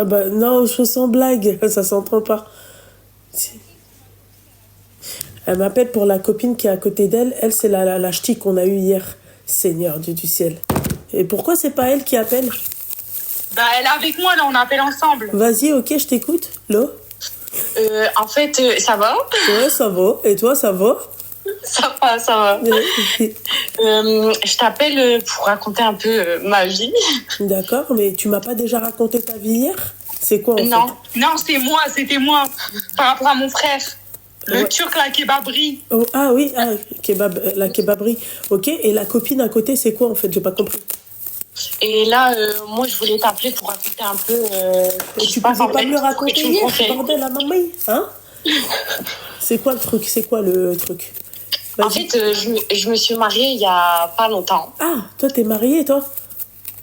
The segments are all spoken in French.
Ah bah non, je sens blague, ça s'entend pas. Si. Elle m'appelle pour la copine qui est à côté d'elle. Elle, c'est la ch'ti qu'on a eue hier. Seigneur Dieu du ciel. Et pourquoi c'est pas elle qui appelle? Bah, elle est avec moi, là, on appelle ensemble. Vas-y, ok, je t'écoute. Lo. En fait, ça va? Ouais, ça va. Et toi, ça va? Ça va, ça va. Je t'appelle pour raconter un peu ma vie. D'accord, mais tu m'as pas déjà raconté ta vie hier? C'est quoi en Non, fait? non, c'était moi. Par rapport à mon frère. Le Ouais. Turc, la kebabri. Oh, ah oui, ah, la kebaberie. Ok, et la copine à côté, c'est quoi en fait? J'ai pas compris. Et là, moi, je voulais t'appeler pour raconter un peu ce Et qui tu se passe pouvais en pas fait. me le Et raconter tu me hier, conseilles. bordel à maman? Hein? C'est quoi le truc? C'est quoi le truc? En Vas-y. fait, je me suis mariée il y a pas longtemps. Ah, toi t'es mariée, toi?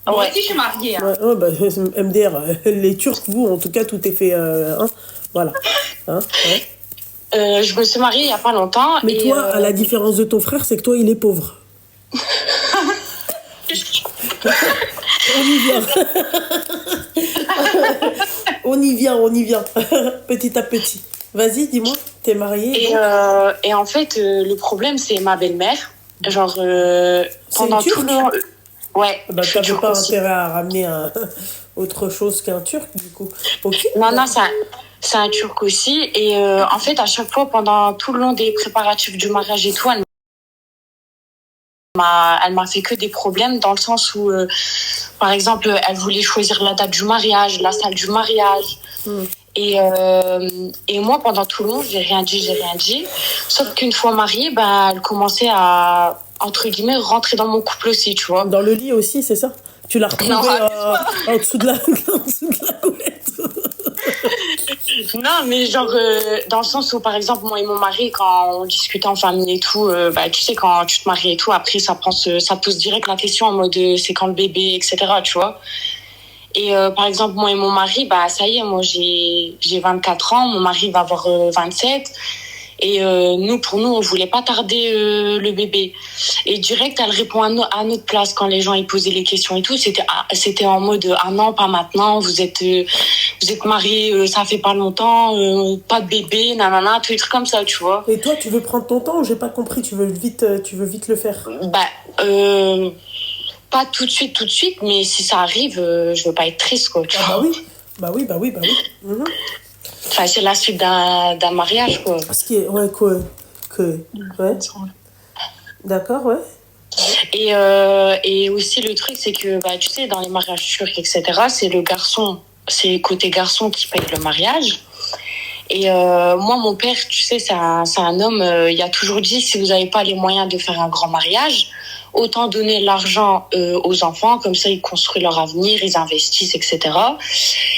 Moi aussi, je suis mariée. Hein. Ouais, bah, MDR, les Turcs, vous, en tout cas, tout est fait. Hein, voilà. Hein, ouais. Je me suis mariée il y a pas longtemps. Mais et, toi, à la différence de ton frère, c'est que toi, il est pauvre. On y vient. On y vient. Petit à petit. Vas-y, dis-moi, t'es mariée? Et en fait, le problème, c'est ma belle-mère. Genre, C'est pendant une tout le Turque? long... Ouais, Bah, je suis t'avais turque pas aussi. intérêt à ramener autre chose qu'un Turc, du coup. Ok. Non, non, c'est un turc aussi. Et en fait, à chaque fois, pendant tout le long des préparatifs du mariage et tout, elle m'a fait que des problèmes dans le sens où, par exemple, elle voulait choisir la date du mariage, la salle du mariage. Et moi, pendant tout le long, j'ai rien dit. Sauf qu'une fois mariée, bah, elle commençait à, entre guillemets, rentrer dans mon couple aussi, tu vois. Dans le lit aussi, c'est ça? Tu l'as retrouvé Non, en dessous de la, en dessous de la couette. non, mais genre, dans le sens où, par exemple, moi et mon mari, quand on discutait en famille et tout, bah, tu sais, quand tu te maries et tout, après, ça pose direct la question en mode, c'est quand le bébé, etc., tu vois. Et par exemple, moi et mon mari, bah ça y est, moi j'ai 24 ans, mon mari va avoir 27. Et pour nous, on voulait pas tarder le bébé. Et direct, elle répond à notre place quand les gens ils posaient les questions et tout. C'était en mode ah non, pas maintenant. Vous êtes mariés, ça fait pas longtemps, pas de bébé, nanana, tous les trucs comme ça, tu vois. Et toi, tu veux prendre ton temps ou j'ai pas compris? Tu veux vite le faire? Bah pas tout de suite, mais si ça arrive, je veux pas être triste, quoi. Tu Ah vois. bah oui. Mhm. Enfin, c'est la suite d'un mariage, quoi. Ce qui est, ouais, ouais. D'accord, ouais. Et aussi, le truc, c'est que, bah, tu sais, dans les mariages turcs, etc., c'est côté garçon qui paye le mariage. Et moi, mon père, tu sais, c'est un homme, il a toujours dit, si vous n'avez pas les moyens de faire un grand mariage, autant donner l'argent aux enfants, comme ça ils construisent leur avenir, ils investissent, etc.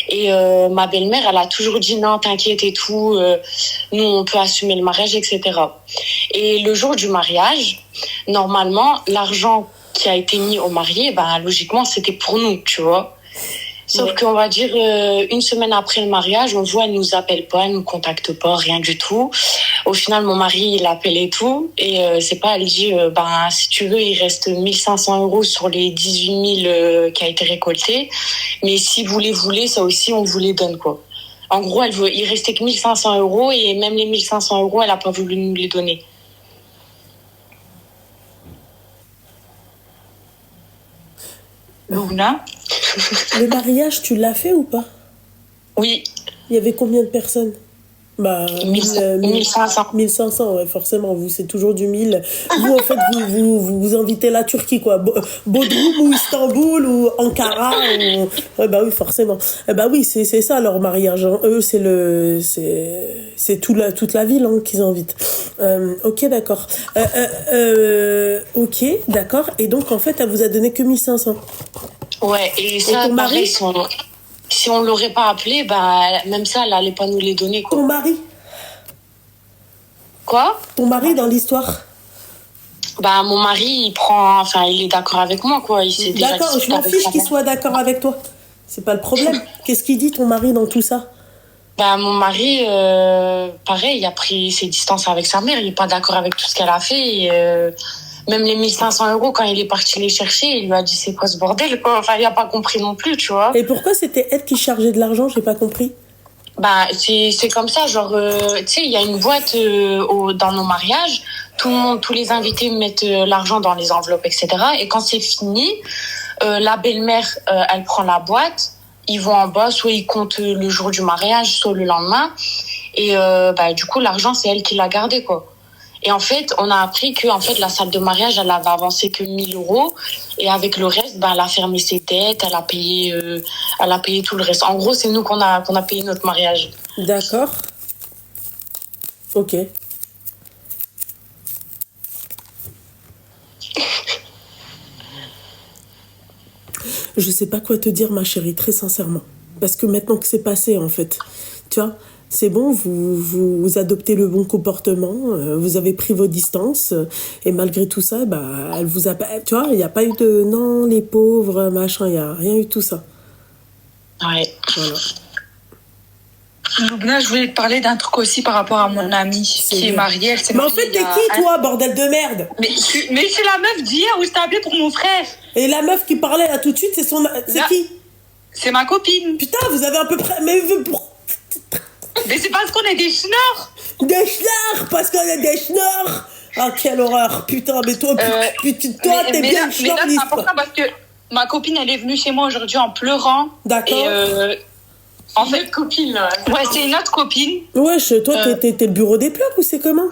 Et ma belle-mère, elle a toujours dit non, t'inquiète et tout, nous on peut assumer le mariage, etc. Et le jour du mariage, normalement, l'argent qui a été mis au marié, ben logiquement c'était pour nous, tu vois. Sauf qu'on va dire une semaine après le mariage, on voit, elle nous appelle pas, elle nous contacte pas, rien du tout. Au final, mon mari, il appelle et tout. Et c'est pas, elle dit, ben, si tu veux, il reste 1500 euros sur les 18 000 qui a été récolté. Mais si vous les voulez, ça aussi, on vous les donne, quoi. En gros, il restait que 1500 euros et même les 1500 euros, elle a pas voulu nous les donner. Luna? Le mariage, tu l'as fait ou pas? Oui, Il y avait combien de personnes? Bah, 1500. 1500, ouais, forcément. Vous, c'est toujours du 1000. Vous, en fait, vous invitez la Turquie, quoi. Bodrum ou Istanbul ou Ankara. Ouais, bah oui, forcément. Bah oui, c'est ça leur mariage. Hein. Eux, c'est toute la ville hein, qu'ils invitent. Ok, d'accord. Ok, d'accord. Et donc, en fait, elle vous a donné que 1500. Ouais, et ça, ton mari? pareil, si on l'aurait pas appelé, bah, même ça, elle allait pas nous les donner, quoi. Ton mari? Quoi? Ton mari dans l'histoire? Bah, mon mari, il est d'accord avec moi, quoi. Il s'est déjà D'accord, je discuté m'en avec fiche sa qu'il mère. soit d'accord avec toi. C'est pas le problème. Qu'est-ce qu'il dit ton mari dans tout ça? Bah, mon mari, pareil, il a pris ses distances avec sa mère. Il est pas d'accord avec tout ce qu'elle a fait. Même les 1 500 € quand il est parti les chercher, il lui a dit c'est quoi ce bordel quoi. Enfin, il a pas compris non plus, tu vois. Et pourquoi c'était elle qui chargeait de l'argent? J'ai pas compris. Bah c'est comme ça, genre tu sais, il y a une boîte dans nos mariages, tout le monde, tous les invités mettent l'argent dans les enveloppes, etc. Et quand c'est fini, la belle-mère elle prend la boîte, ils vont en bas, soit ils comptent le jour du mariage, soit le lendemain, et bah du coup l'argent c'est elle qui l'a gardé quoi. Et en fait, on a appris que en fait la salle de mariage elle avait avancé que 1 000 € et avec le reste, ben elle a fermé ses dettes, elle a payé tout le reste. En gros, c'est nous qu'on a payé notre mariage. D'accord. Ok. Je sais pas quoi te dire, ma chérie, très sincèrement. Parce que maintenant que c'est passé, en fait, tu vois, c'est bon, vous adoptez le bon comportement, vous avez pris vos distances, et malgré tout ça, bah, elle vous a pas, tu vois, il n'y a pas eu de non, les pauvres, machin, il n'y a rien eu de tout ça. Ouais. Voilà. Loubna, je voulais te parler d'un truc aussi par rapport à mon amie qui est mariée. Elle s'est Mais en mariée fait, t'es qui, toi, bordel de merde? Mais c'est la meuf d'hier où je t'ai appelé pour mon frère. Et la meuf qui parlait là tout de suite, c'est Là. qui? C'est ma copine. Putain, vous avez à peu près... Mais c'est parce qu'on est des schnorrs. Des schnarrs, parce qu'on est des schnarrs. Ah, quelle horreur, putain, mais toi, t'es bien une mais là, c'est schnorriste. important parce que ma copine, elle est venue chez moi aujourd'hui en pleurant. D'accord. Et en fait, Notre copine là. ouais, c'est une autre copine. Wesh, toi, t'es le bureau des pleurs ou c'est comment?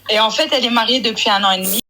Et en fait, elle est mariée depuis 1 an et demi.